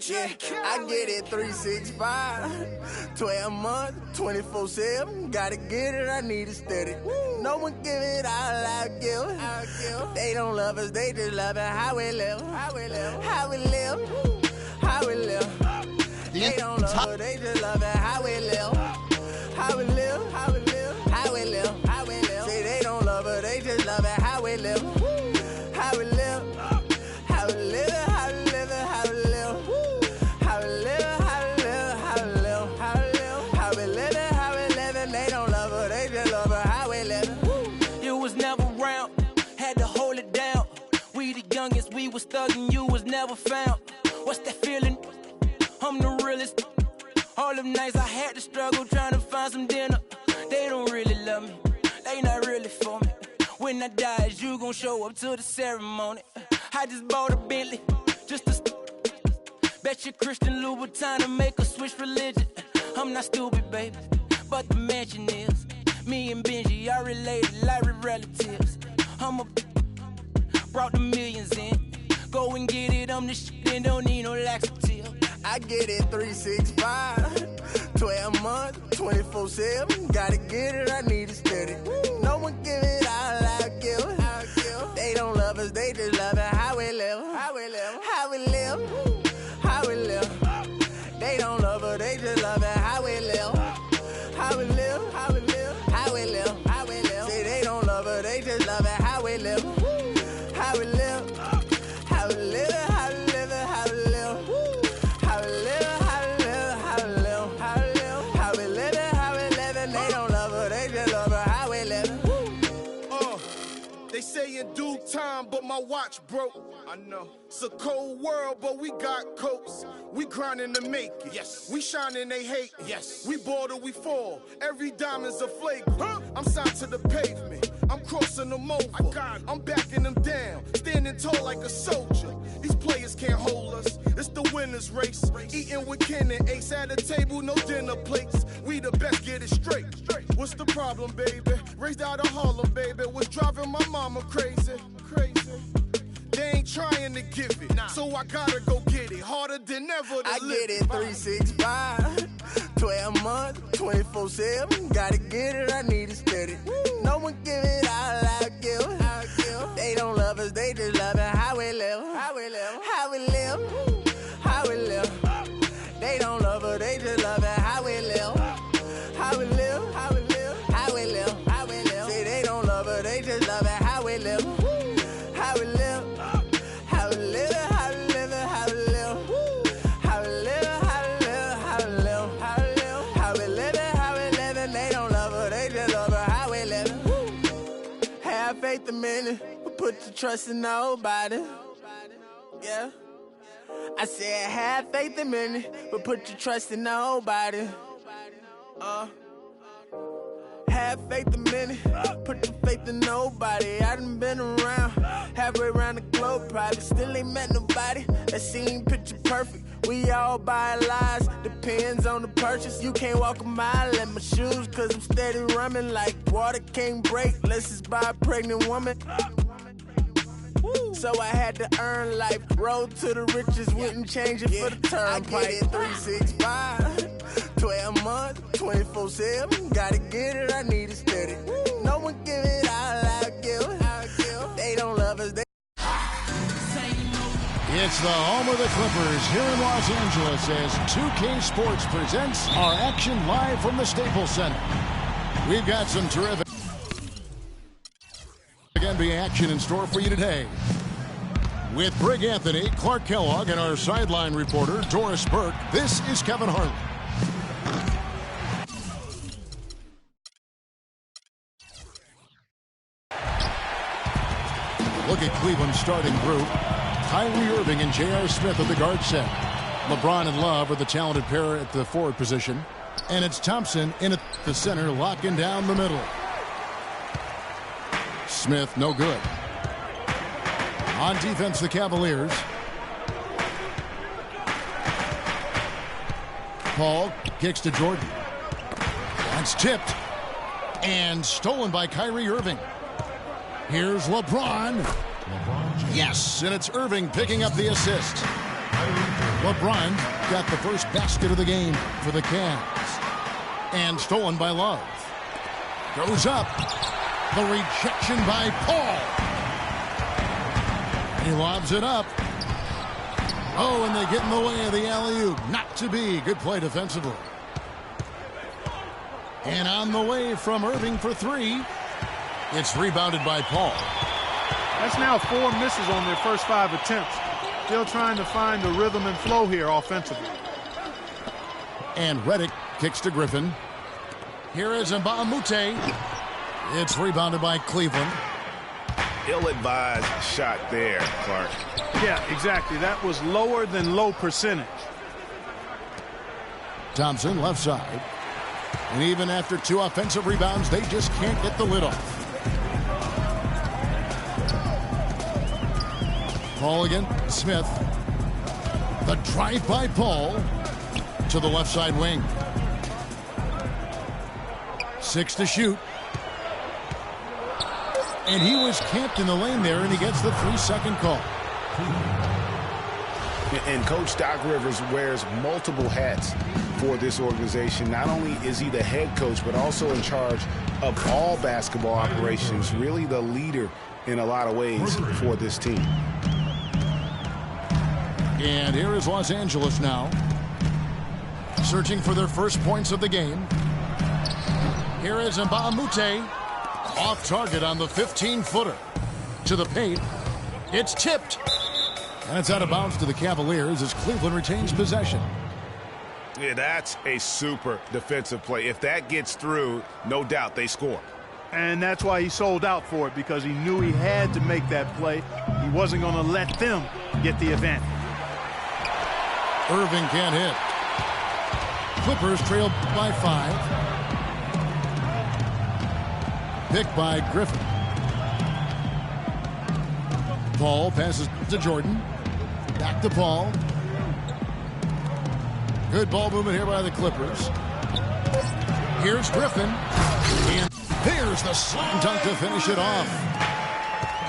Yeah, I get it 365, 12 months, 24/7. Gotta get it, I need it steady. No one give it all I give. They don't love us, they just love it how we live. How we live. How we live. How we live. They don't love us, they just love it how we live. How we live. How we live. How we live. How we live. Say they don't love us, they just love it how we live. How we live. How we live. How we live. How we live. How we live. How we live. How we live. How we live. How we live. How we live. They don't love us, they just love it how we live. You was never around, had to hold it down. We the youngest, we was thugging, you was never found. What's that feeling? I'm the realest. All them nights I had to struggle trying to find some dinner. They don't really love me, they not really for me. When I die, is you gon' show up to the ceremony? I just bought a Bentley, just to bet you Christian Louboutin to make a switch religion. I'm not stupid, baby, but the mansion is. Me and Benji are related like relatives. Brought the millions in. Go and get it, I'm the shit and don't need no laxative. I get it 365, 12 months, 24/7. Gotta get it, I need it steady. No one give it all I give. They don't love us, they just love it how we live. How we live. How we live. How we live. They don't love us, they just love it how we live. How we live. How we live. How we live. How we live. Say they don't love us, they just love it how we live. How we live. How we live. How we live. How we live. How we live. How we live. How we live. How we live. How we live. How we live. They don't love us, they just love it how we live. They say in due time, but my watch broke. I know. It's a cold world, but we got coats. We grinding to make it. Yes. We shining, they hate. Yes. We ball till we fall. Every diamond's a flagrant. I'm signed to the pavement. I'm crossing them over. I'm backing them down. Standing tall like a soldier. These players can't hold us. It's the winner's race. Eating with Ken and Ace at a table, no dinner plates. We the best, get it straight. What's the problem, baby? Raised out of Harlem, baby. What's driving my mama crazy? They ain't trying to give it, so I gotta go get it. Harder than ever to I live. get it 365, 12 months, 24/7. Gotta get it, I need it steady. No one give it all I give. They don't love us, they just love it how we live. How we live. How we live. How we live. They don't love us, they just love it how we live. How we live. How we live. How we live. How we live. Say they don't love us, they just love it how we live. How we live. How we live. How we live. How we live. How we live. How we live. How we live. How we live. How we live. How we live. And they don't love us, they just love us how we live. Have faith a minute, but put your trust in nobody. Yeah. I said have faith a minute, but put your trust in nobody. Have faith a minute, put your faith in nobody. I done been around, halfway around the globe, probably still ain't met nobody that seem picture perfect. We all buy lies, depends on the purchase. You can't walk a mile in my shoes, cause I'm steady running like water can't break. Let's just buy a pregnant woman. So I had to earn life, road to the riches, wouldn't change it for the turnpike. I get it 365, 12 months, 24/7. Gotta get it, I need it steady. No one give it all I give. They don't love us, they It's the home of the Clippers here in Los Angeles as 2K Sports presents our action live from the Staples Center. We've got some terrific NBA action in store for you today. With Brig Anthony, Clark Kellogg, and our sideline reporter, Doris Burke, this is Kevin Harlan. Look at Cleveland's starting group. Kyrie Irving and J.R. Smith at the guard set. LeBron and Love are the talented pair at the forward position. And it's Thompson in at the center, locking down the middle. Smith, no good. On defense, the Cavaliers. Paul kicks to Jordan. That's tipped. And stolen by Kyrie Irving. Here's LeBron. Yes, and it's Irving picking up the assist. LeBron got the first basket of the game for the Cavs. And stolen by Love. Goes up. The rejection by Paul. He lobs it up. Oh, and they get in the way of the alley-oop. Not to be. Good play defensively. And on the way from Irving for three. It's rebounded by Paul. That's now 4 misses on their first 5 attempts. Still trying to find the rhythm and flow here offensively. And Redick kicks to Griffin. Here is Mbamute. It's rebounded by Cleveland. Ill-advised shot there, Clark. Yeah, exactly. That was lower than low percentage. Thompson, left side. And even after 2 offensive rebounds, they just can't get the lid off. Paul again. Smith. The drive by Paul to the left side wing. 6 to shoot. And he was camped in the lane there, and he gets the 3-second call. And Coach Doc Rivers wears multiple hats for this organization. Not only is he the head coach, but also in charge of all basketball operations. Really the leader in a lot of ways for this team. And here is Los Angeles now. Searching for their first points of the game. Here is Mbamute. Off target on the 15-footer. To the paint. It's tipped. And it's out of bounds to the Cavaliers as Cleveland retains possession. Yeah, that's a super defensive play. If that gets through, no doubt they score. And that's why he sold out for it, because he knew he had to make that play. He wasn't going to let them get the advantage. Irving can't hit. Clippers trail by 5. Picked by Griffin. Paul passes to Jordan. Back to Paul. Good ball movement here by the Clippers. Here's Griffin. And there's the slam dunk to finish it off.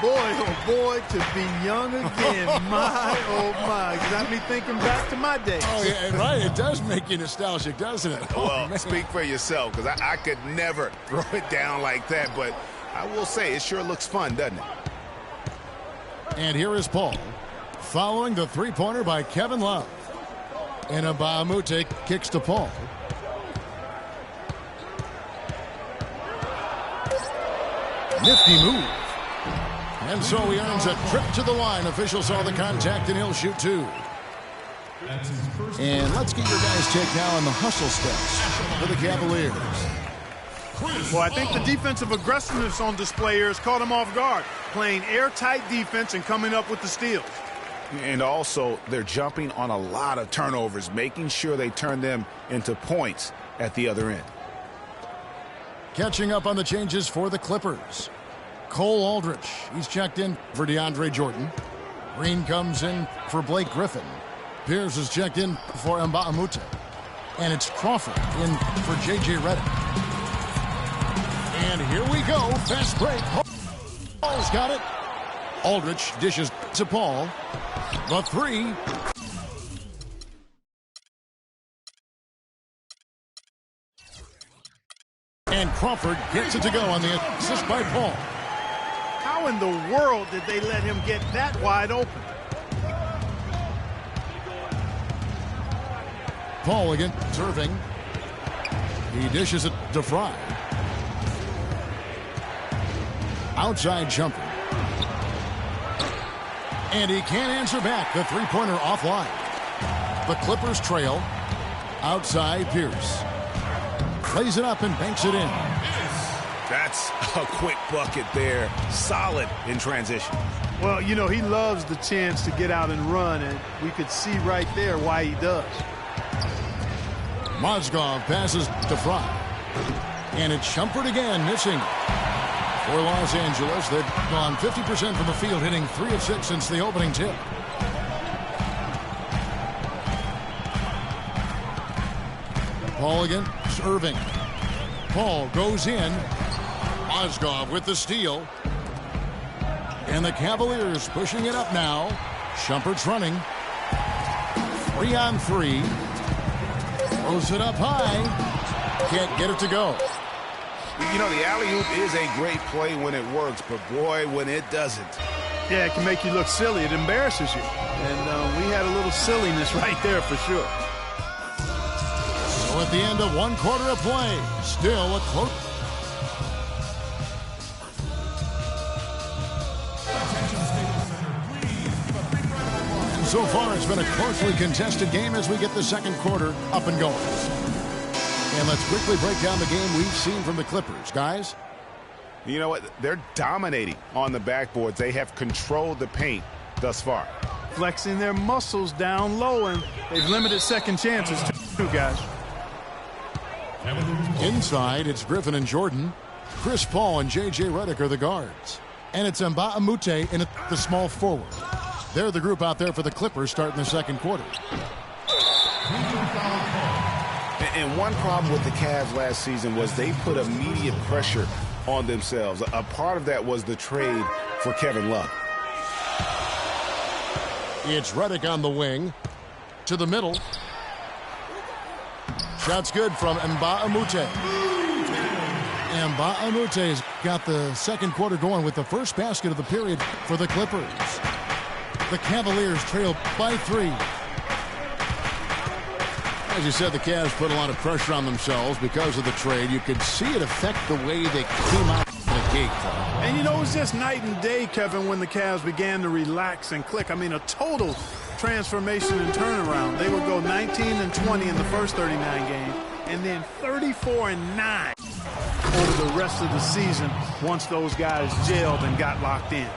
Boy, oh boy, to be young again. My, oh my. Got me thinking back to my days. Oh, yeah, right. It does make you nostalgic, doesn't it? Oh, well, man. Speak for yourself, because I could never throw it down like that. But I will say, it sure looks fun, doesn't it? And here is Paul. Following the three-pointer by Kevin Love. And Mbamute kicks to Paul. Nifty move. And so he earns a trip to the line. Officials saw the contact, and he'll shoot 2. And let's get your guys' take now on the hustle steps for the Cavaliers. Well, I think the defensive aggressiveness on display here has caught him off guard. Playing airtight defense and coming up with the steals. And also, they're jumping on a lot of turnovers, making sure they turn them into points at the other end. Catching up on the changes for the Clippers. Cole Aldrich, he's checked in for DeAndre Jordan. Green comes in for Blake Griffin. Pierce is checked in for Mbamute. And it's Crawford in for J.J. Redick. And here we go, fast break. Paul's got it. Aldrich dishes to Paul. The 3. And Crawford gets it to go on the assist by Paul. How in the world did they let him get that wide open? Paul again, serving. He dishes it to Fry. Outside jumper. And he can't answer back. The three-pointer offline. The Clippers trail. Outside Pierce. Plays it up and banks it in. That's a quick bucket there. Solid in transition. Well, you know, he loves the chance to get out and run, and we could see right there why he does. Mozgov passes to Fry. And it's Shumpert again, missing. For Los Angeles, they've gone 50% from the field, hitting 3 of 6 since the opening tip. Paul again, Irving. Paul goes in. Mozgov with the steal. And the Cavaliers pushing it up now. Shumpert's running. 3-on-3. Throws it up high. Can't get it to go. You know, the alley-oop is a great play when it works, but boy, when it doesn't. Yeah, it can make you look silly. It embarrasses you. And we had a little silliness right there for sure. So at the end of 1 quarter of play, still a close. So far, it's been a closely contested game as we get the second quarter up and going. And let's quickly break down the game we've seen from the Clippers. Guys? You know what? They're dominating on the backboards. They have controlled the paint thus far. Flexing their muscles down low, and they've limited second chances too, guys. Inside, it's Griffin and Jordan. Chris Paul and J.J. Redick are the guards. And it's Mbah a Moute in the small forward. They're the group out there for the Clippers starting the second quarter. And one problem with the Cavs last season was they put immediate pressure on themselves. A part of that was the trade for Kevin Love. It's Redick on the wing. To the middle. Shot's good from Mbah a Moute. Mbah a Moute's got the second quarter going with the first basket of the period for the Clippers. The Cavaliers trail by 3. As you said, the Cavs put a lot of pressure on themselves because of the trade. You could see it affect the way they came out of the gate. And you know, it was just night and day, Kevin, when the Cavs began to relax and click. I mean, a total transformation and turnaround. They would go 19-20 in the first 39 games, and then 34-9 over the rest of the season once those guys gelled and got locked in.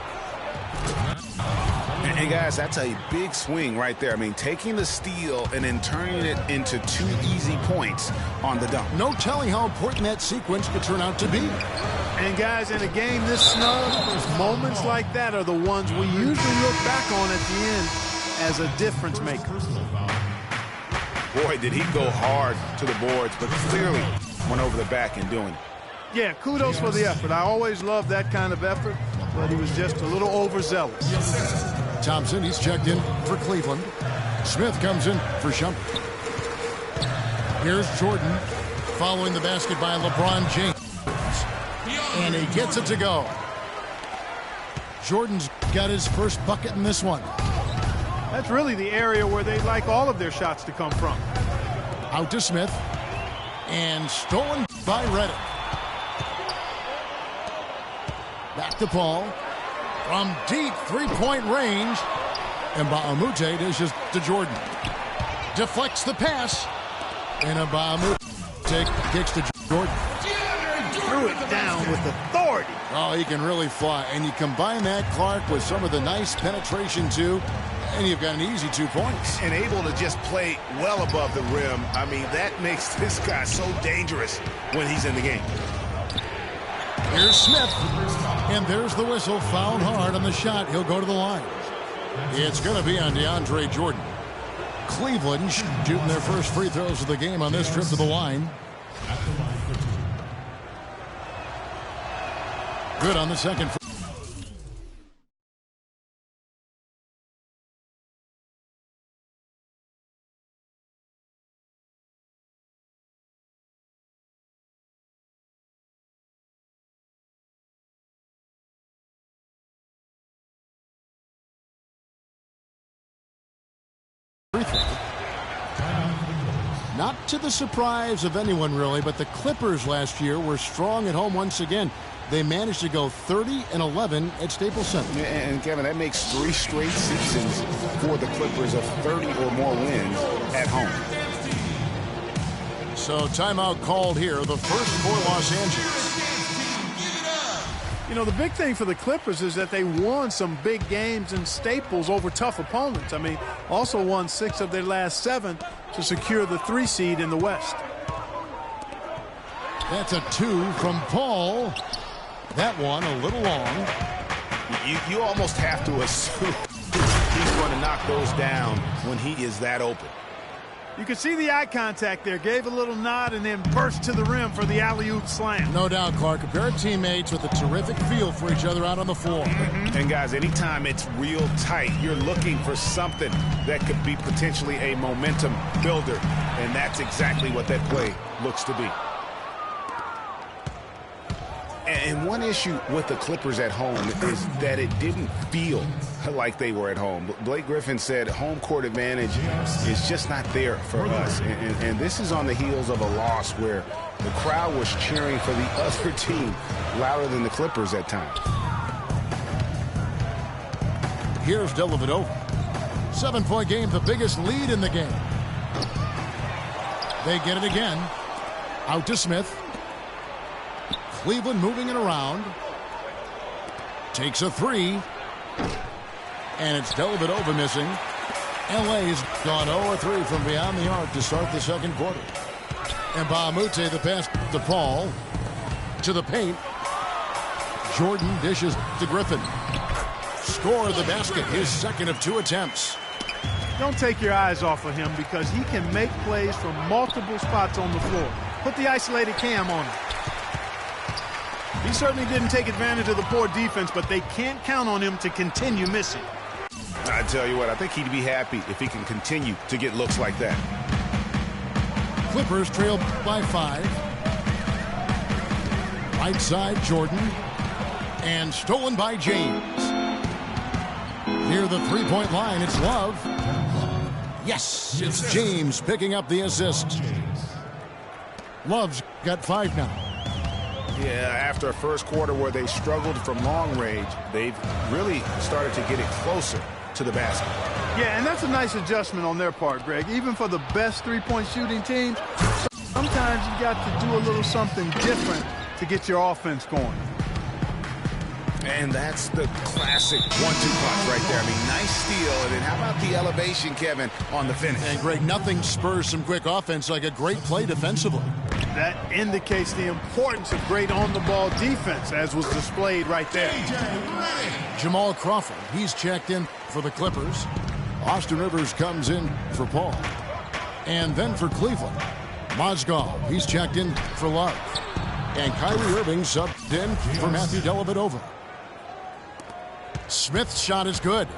And guys, that's a big swing right there. I mean, taking the steal and then turning it into 2 easy points on the dunk. No telling how important that sequence could turn out to be. And guys, in a game this snug, moments like that are the ones we usually look back on at the end as a difference maker. Boy, did he go hard to the boards, but clearly went over the back in doing it. Yeah, kudos for the effort. I always love that kind of effort, but he was just a little overzealous. Thompson, he's checked in for Cleveland. Smith comes in for Shumpert. Here's Jordan following the basket by LeBron James. And he gets it to go. Jordan's got his first bucket in this one. That's really the area where they like all of their shots to come from. Out to Smith. And stolen by Redick. Back to Paul. From deep three-point range. Mbah a Moute dishes to Jordan. Deflects the pass. And Mbah a Moute kicks to Jordan. Threw it down with authority. Oh, he can really fly. And you combine that, Clark, with some of the nice penetration, too, and you've got an easy 2 points. And able to just play well above the rim. I mean, that makes this guy so dangerous when he's in the game. Here's Smith. And there's the whistle. Fouled hard on the shot. He'll go to the line. It's going to be on DeAndre Jordan. Cleveland shooting their first free throws of the game on this trip to the line. Good on the second. Not to the surprise of anyone, really, but the Clippers last year were strong at home once again. They managed to go 30-11 at Staples Center. Yeah, and Kevin, that makes 3 straight seasons for the Clippers of 30 or more wins at home. So timeout called here, the first for Los Angeles. You know, the big thing for the Clippers is that they won some big games in Staples over tough opponents. I mean, also won 6 of their last 7 to secure the 3 seed in the West. That's a 2 from Paul. That one a little long. You almost have to assume he's going to knock those down when he is that open. You could see the eye contact there. Gave a little nod and then burst to the rim for the alley-oop slam. No doubt, Clark. A pair of teammates with a terrific feel for each other out on the floor. And, guys, anytime it's real tight, you're looking for something that could be potentially a momentum builder. And that's exactly what that play looks to be. And one issue with the Clippers at home is that it didn't feel like they were at home. Blake Griffin said home court advantage is just not there for us. And this is on the heels of a loss where the crowd was cheering for the other team louder than the Clippers at times. Here's Dellavedova. 7-point game, the biggest lead in the game. They get it again. Out to Smith. Cleveland moving it around. Takes a three. And it's Dellavedova missing. LA's gone 0-3 from beyond the arc to start the second quarter. And Bahamute, the pass to Paul. To the paint. Jordan dishes to Griffin. Score the basket, his second of 2 attempts. Don't take your eyes off of him because he can make plays from multiple spots on the floor. Put the isolated cam on him. He certainly didn't take advantage of the poor defense, but they can't count on him to continue missing. I tell you what, I think he'd be happy if he can continue to get looks like that. Clippers trail by 5. Right side, Jordan. And stolen by James. Near the three-point line, it's Love. Yes, it's James picking up the assist. Love's got 5 now. Yeah, after a first quarter where they struggled from long range, they've really started to get it closer to the basket. Yeah, and that's a nice adjustment on their part, Greg. Even for the best three-point shooting team, sometimes you got to do a little something different to get your offense going. And that's the classic 1-2 punch right there. I mean, nice steal. And then how about the elevation, Kevin, on the finish? And, Greg, nothing spurs some quick offense like a great play defensively. That indicates the importance of great on-the-ball defense, as was displayed right there. Jamal Crawford, he's checked in for the Clippers. Austin Rivers comes in for Paul. And then for Cleveland, Mozgov, he's checked in for Love. And Kyrie Irving subbed in for Matthew Dellavedova. Smith's shot is good.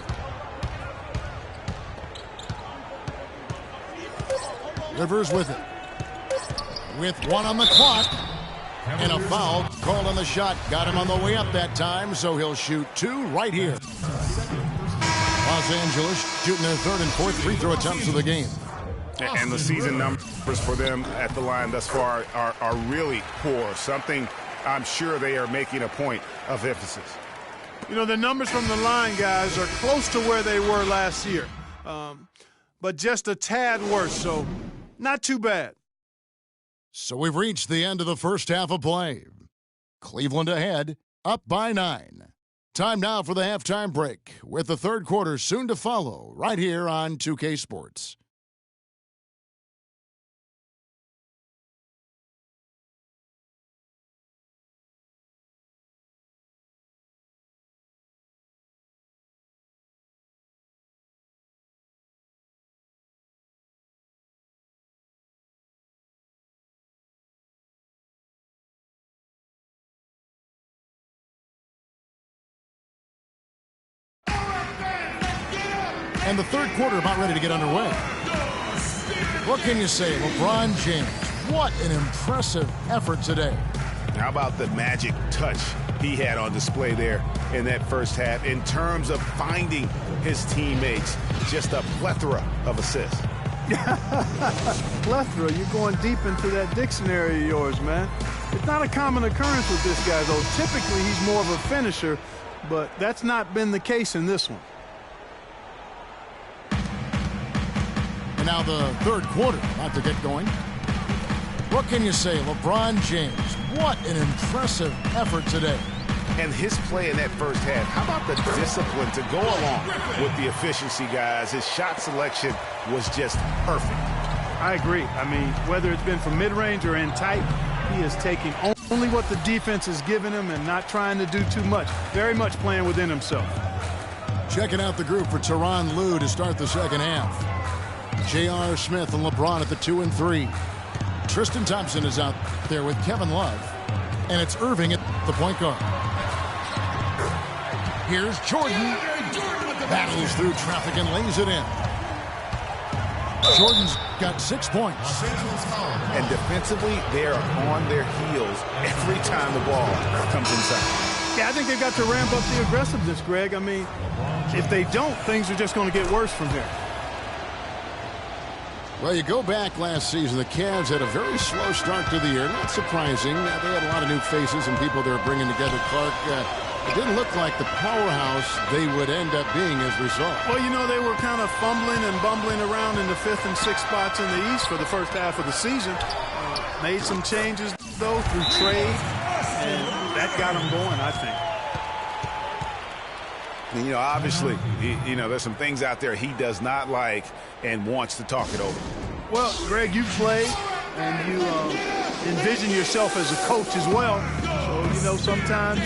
Rivers with it. With 1 on the clock. And a foul called on the shot. Got him on the way up that time, so he'll shoot 2 right here. Los Angeles shooting their 3rd and 4th free throw attempts of the game. And the season numbers for them at the line thus far are really poor. Something I'm sure they are making a point of emphasis. You know, the numbers from the line, guys, are close to where they were last year. But just a tad worse, so not too bad. So we've reached the end of the first half of play. Cleveland ahead, up by 9. Time now for the halftime break, with the third quarter soon to follow, right here on 2K Sports. And the third quarter about ready to get underway. What can you say? LeBron James, what an impressive effort today. How about the magic touch he had on display there in that first half in terms of finding his teammates? Just a plethora of assists. Plethora, you're going deep into that dictionary of yours, man. It's not a common occurrence with this guy, though. Typically, he's more of a finisher, but that's not been the case in this one. And now the third quarter about to get going. What can you say? LeBron James, what an impressive effort today. And his play in that first half, how about the discipline to go along with the efficiency, guys? His shot selection was just perfect. I agree. I mean, whether it's been from mid-range or in tight, he is taking only what the defense is giving him and not trying to do too much. Very much playing within himself. Checking out the group for Tyronn Lue to start the second half. J.R. Smith and LeBron at the 2 and 3. Tristan Thompson is out there with Kevin Love. And it's Irving at the point guard. Here's Jordan. Battles through traffic and lays it in. Jordan's got 6 points. And defensively, they're on their heels every time the ball comes inside. Yeah, I think they've got to ramp up the aggressiveness, Greg. I mean, if they don't, things are just going to get worse from here. Well, you go back last season, the Cavs had a very slow start to the year. Not surprising. They had a lot of new faces and people they were bringing together. Clark, it didn't look like the powerhouse they would end up being as a result. Well, you know, they were kind of fumbling and bumbling around in the 5th and 6th spots in the East for the first half of the season. Made some changes, though, through trade, and that got them going, I think. And, you know, obviously, you know, there's some things out there he does not like and wants to talk it over. Well, Greg, you play and you envision yourself as a coach as well. So, you know, sometimes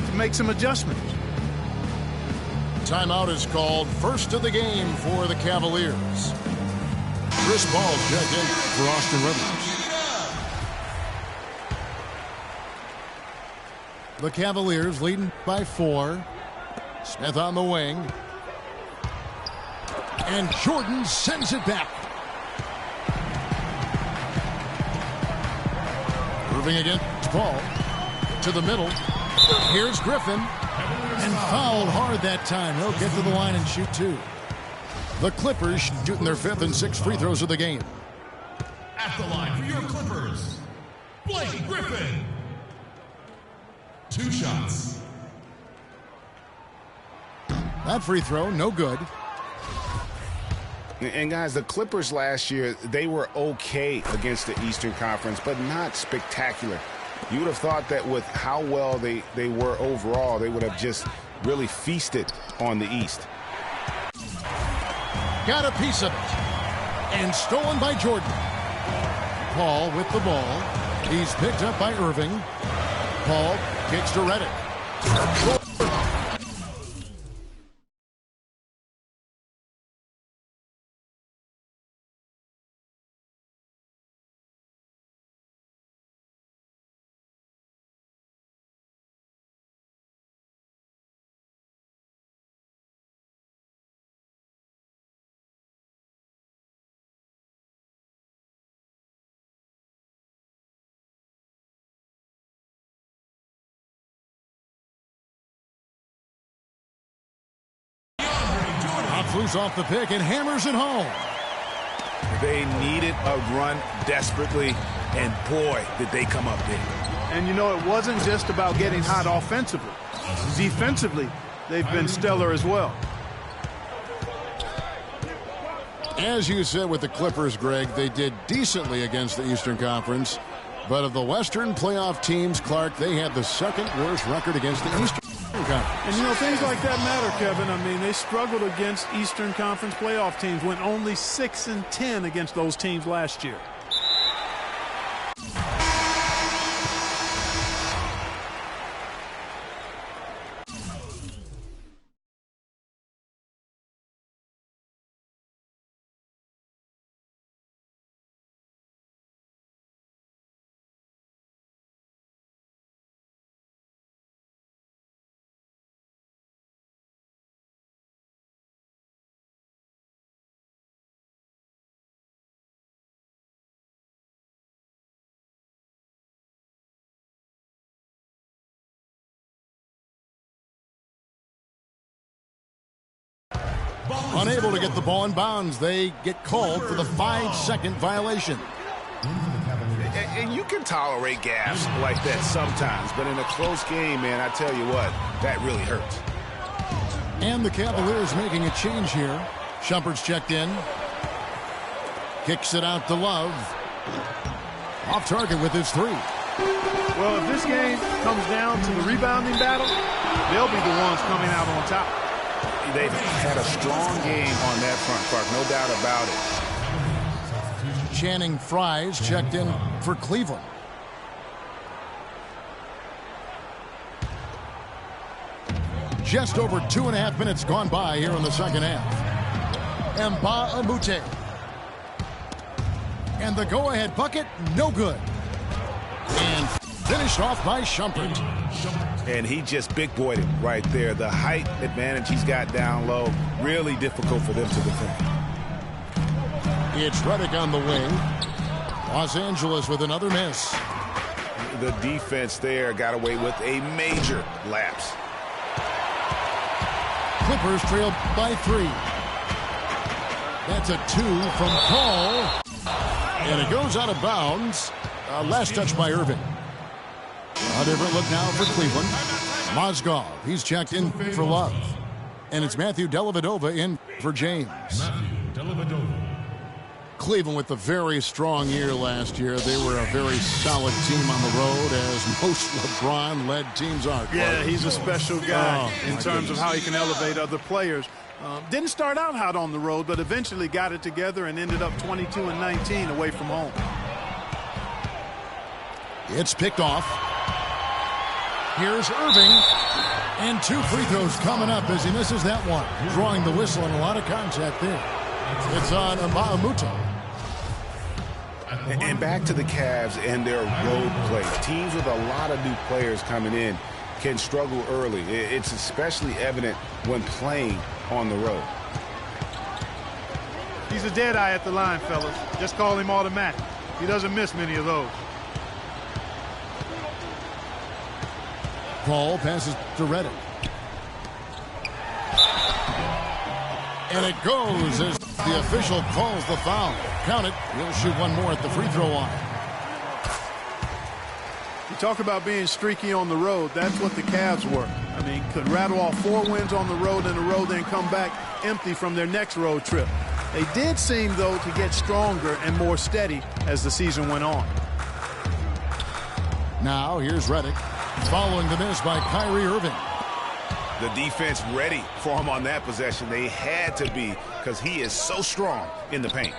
to make some adjustments. Timeout is called. First of the game for the Cavaliers. Chris Paul checked in for Austin Rivers. The Cavaliers leading by 4. Smith on the wing. And Jordan sends it back. Moving against Paul. To the middle. Here's Griffin. And fouled hard that time. He'll get to the line and shoot 2. The Clippers shooting their 5th and 6th free throws of the game. At the line for your Clippers, Blake Griffin. 2 shots. That free throw, no good. And, guys, the Clippers last year, they were okay against the Eastern Conference, but not spectacular. You would have thought that with how well they were overall, they would have just really feasted on the East. Got a piece of it. And stolen by Jordan. Paul with the ball. He's picked up by Irving. Paul kicks to Redick. Flews off the pick and hammers it home. They needed a run desperately, and boy, did they come up big. And, you know, it wasn't just about getting hot offensively. Defensively, they've been stellar as well. As you said with the Clippers, Greg, they did decently against the Eastern Conference. But of the Western playoff teams, Clark, they had the 2nd worst record against the Eastern Conference. And, you know, things like that matter, Kevin. I mean, they struggled against Eastern Conference playoff teams, went only 6 and 10 against those teams last year. Unable to get the ball in bounds, they get called for the 5-second violation. And you can tolerate gaffes like that sometimes, but in a close game, man, I tell you what, that really hurts. And the Cavaliers making a change here. Shumpert's checked in. Kicks it out to Love. Off target with his 3. Well, if this game comes down to the rebounding battle, they'll be the ones coming out on top. They've had a strong game on that front, Clark, no doubt about it. Channing Frye's checked in for Cleveland. Just over 2.5 minutes gone by here in the second half. Mbamute. And the go-ahead bucket, no good. And finished off by Shumpert. And he just big-boyed him right there. The height advantage he's got down low, really difficult for them to defend. It's Redick on the wing. Los Angeles with another miss. The defense there got away with a major lapse. Clippers trail by 3. That's a 2 from Paul. And it goes out of bounds. Last touch by Irving. A different look now for Cleveland. Mozgov, he's checked in for Love. And it's Matthew Dellavedova in for James. Cleveland with a very strong year last year. They were a very solid team on the road, as most LeBron-led teams are. Yeah, he's a special guy in terms of how he can elevate other players. Didn't start out hot on the road, but eventually got it together and ended up 22-19 away from home. It's picked off. Here's Irving. And 2 free throws coming up as he misses that one. Drawing the whistle and a lot of contact there. It's on Mbamute. And back to the Cavs and their road play. Teams with a lot of new players coming in can struggle early. It's especially evident when playing on the road. He's a dead eye at the line, fellas. Just call him automatic. He doesn't miss many of those. Paul passes to Redick. And it goes as the official calls the foul. Count it. He'll shoot one more at the free throw line. You talk about being streaky on the road. That's what the Cavs were. I mean, could rattle off 4 wins on the road in a row, then come back empty from their next road trip. They did seem, though, to get stronger and more steady as the season went on. Now, here's Redick. Following the miss by Kyrie Irving. The defense ready for him on that possession. They had to be, because he is so strong in the paint.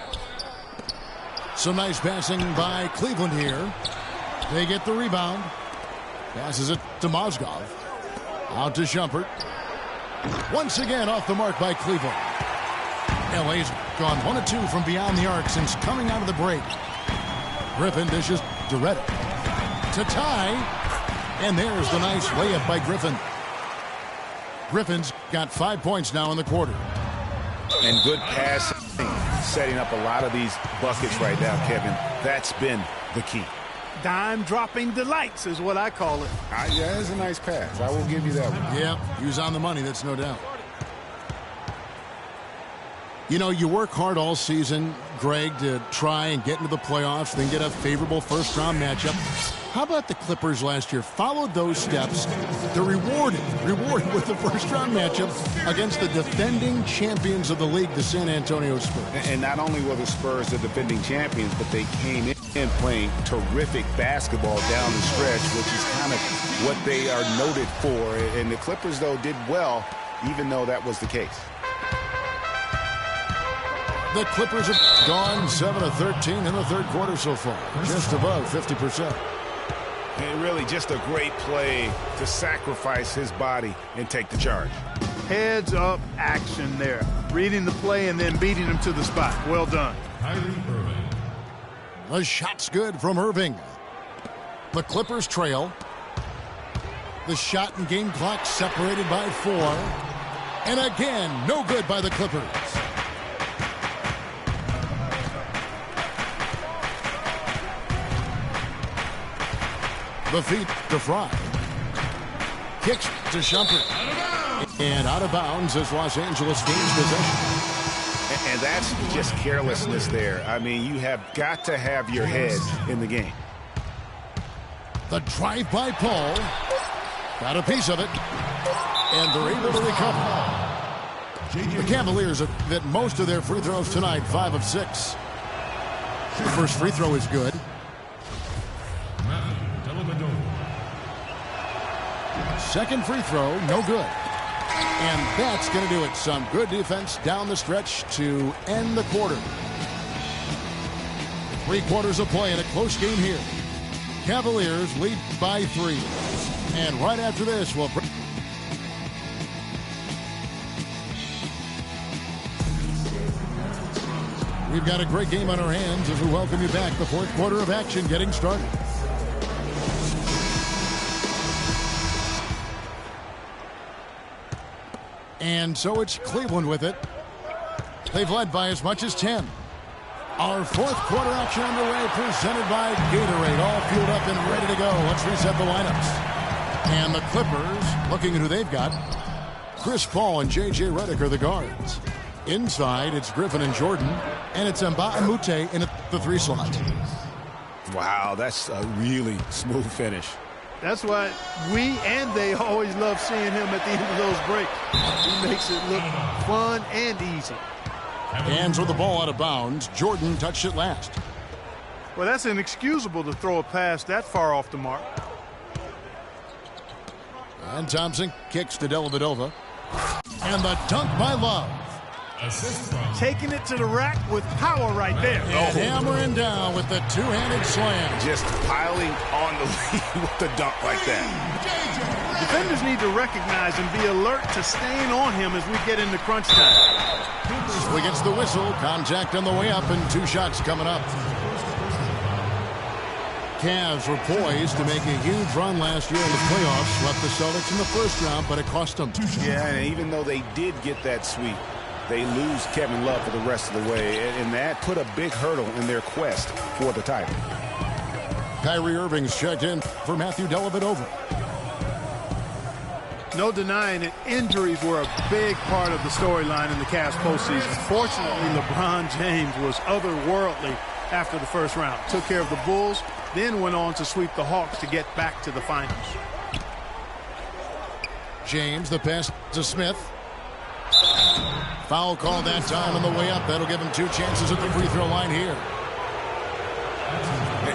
Some nice passing by Cleveland here. They get the rebound. Passes it to Mozgov. Out to Shumpert. Once again off the mark by Cleveland. LA's gone 1 of 2 from beyond the arc since coming out of the break. Griffin dishes to Redick. To tie. And there's the nice layup by Griffin. Griffin's got 5 points now in the quarter. And good passing, setting up a lot of these buckets right now, Kevin. That's been the key. Dime-dropping delights is what I call it. Yeah, it's a nice pass. I will give you that one. Yeah, he was on the money, that's no doubt. You know, you work hard all season, Greg, to try and get into the playoffs, then get a favorable first-round matchup. How about the Clippers last year? Followed those steps. They're rewarded with the first-round matchup against the defending champions of the league, the San Antonio Spurs. And not only were the Spurs the defending champions, but they came in playing terrific basketball down the stretch, which is kind of what they are noted for. And the Clippers, though, did well, even though that was the case. The Clippers have gone 7 of 13 in the third quarter so far, just above 50%. And really just a great play to sacrifice his body and take the charge. Heads up action there. Reading the play and then beating him to the spot. Well done. The shot's good from Irving. The Clippers trail. The shot and game clock separated by 4. And again, no good by the Clippers. The feet to Fry. Kicks to Shumpert. And out of bounds as Los Angeles gains possession. And that's just carelessness there. I mean, you have got to have your head in the game. The drive by Paul. Got a piece of it. And they're able to recover. The Cavaliers have hit most of their free throws tonight, 5 of 6. The first free throw is good. Second free throw, no good. And that's going to do it. Some good defense down the stretch to end the quarter. 3 quarters of play in a close game here. Cavaliers lead by 3. And right after this, we'll... We've got a great game on our hands as we welcome you back. The fourth quarter of action getting started. And so it's Cleveland with it. They've led by as much as 10. Our fourth quarter action underway, presented by Gatorade. All fueled up and ready to go. Let's reset the lineups. And the Clippers, looking at who they've got. Chris Paul and J.J. Redick are the guards. Inside, it's Griffin and Jordan. And it's Mbah-a-Moute in the 3 slot. Wow, that's a really smooth finish. That's why we and they always love seeing him at the end of those breaks. He makes it look fun and easy. Hands with the ball out of bounds. Jordan touched it last. Well, that's inexcusable to throw a pass that far off the mark. And Thompson kicks to Dellavedova. And the dunk by Love. Taking it to the rack with power right there. And hammering down with the two-handed slam. Just piling on the lead with the dunk like that. Defenders need to recognize and be alert to staying on him as we get into crunch time. So he gets the whistle. Contact on the way up and 2 shots coming up. Cavs were poised to make a huge run last year in the playoffs. Swept the Celtics in the first round, but it cost them. Yeah, and even though they did get that sweep, they lose Kevin Love for the rest of the way, and that put a big hurdle in their quest for the title. Kyrie Irving's checked in for Matthew Dellavedova. No denying it, injuries were a big part of the storyline in the Cavs postseason. Fortunately, LeBron James was otherworldly after the first round. Took care of the Bulls, then went on to sweep the Hawks to get back to the finals. James, the pass to Smith. Foul call that time on the way up. That'll give him 2 chances at the free throw line here.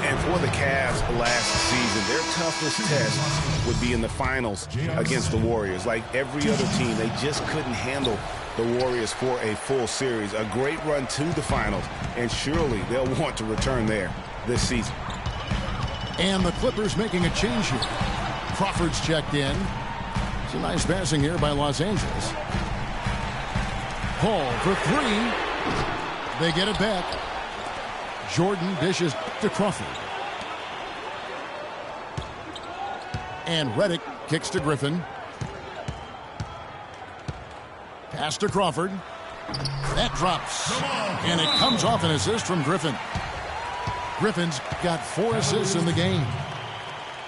And for the Cavs last season, their toughest test would be in the finals against the Warriors. Like every other team, they just couldn't handle the Warriors for a full series. A great run to the finals, and surely they'll want to return there this season. And the Clippers making a change here. Crawford's checked in. It's a nice passing here by Los Angeles. Paul for 3. They get it back. Jordan dishes to Crawford. And Redick kicks to Griffin. Pass to Crawford. That drops. And it comes off an assist from Griffin. Griffin's got 4 assists in the game.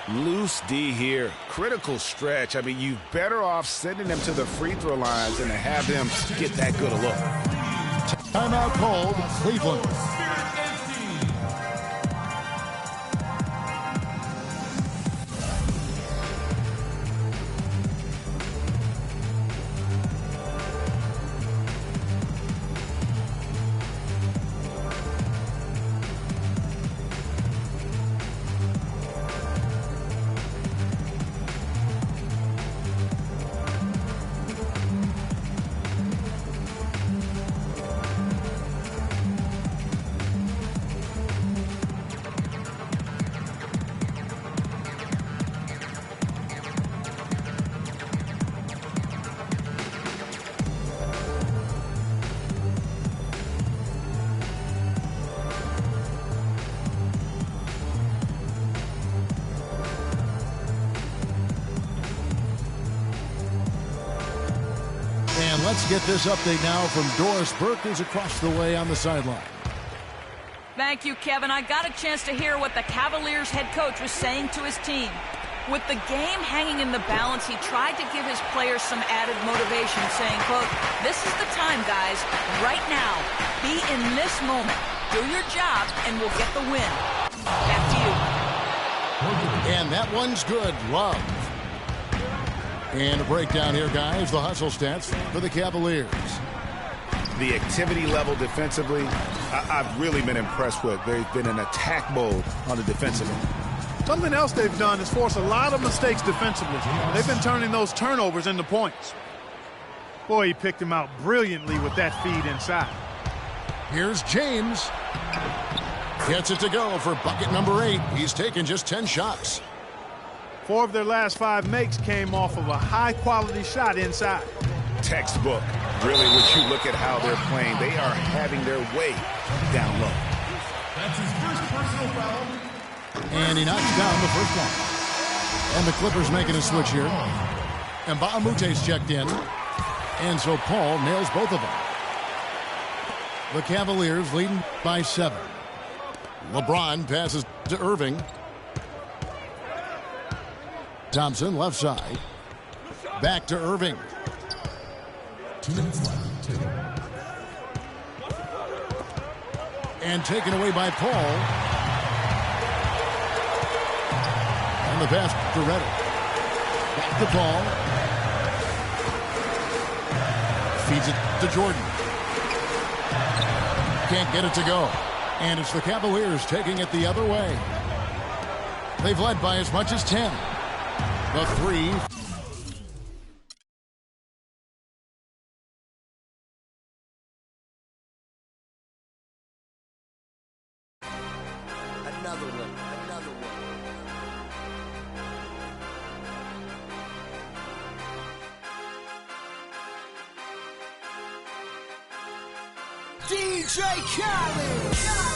Loose D here. Critical stretch. I mean, you're better off sending them to the free throw lines than to have them get that good a look. Timeout called. Cleveland. Let's get this update now from Doris Burke, who's across the way on the sideline. Thank you, Kevin. I got a chance to hear what the Cavaliers head coach was saying to his team. With the game hanging in the balance, he tried to give his players some added motivation, saying, quote, "This is the time, guys. Right now. Be in this moment. Do your job, and we'll get the win." Back to you. And that one's good. Love. And a breakdown here, guys. The hustle stats for the Cavaliers. The activity level defensively, I've really been impressed with. They've been in attack mode on the defensive end. Something else they've done is force a lot of mistakes defensively. They've been turning those turnovers into points. Boy, he picked him out brilliantly with that feed inside. Here's James. Gets it to go for bucket number 8. He's taken just 10 shots. 4 of their last 5 makes came off of a high-quality shot inside. Textbook. Really, when you look at how they're playing, they are having their way down low. That's his first personal foul. And he knocks down the first one. And the Clippers making a switch here. And Baamute's checked in. And so Paul nails both of them. The Cavaliers leading by 7. LeBron passes to Irving. Thompson left side. Back to Irving. 2 minutes left. 2. And taken away by Paul. And the pass to Reddick. Back to Paul. Feeds it to Jordan. Can't get it to go. And it's the Cavaliers taking it the other way. They've led by as much as 10. The 3. Another one. Another one. DJ Khaled.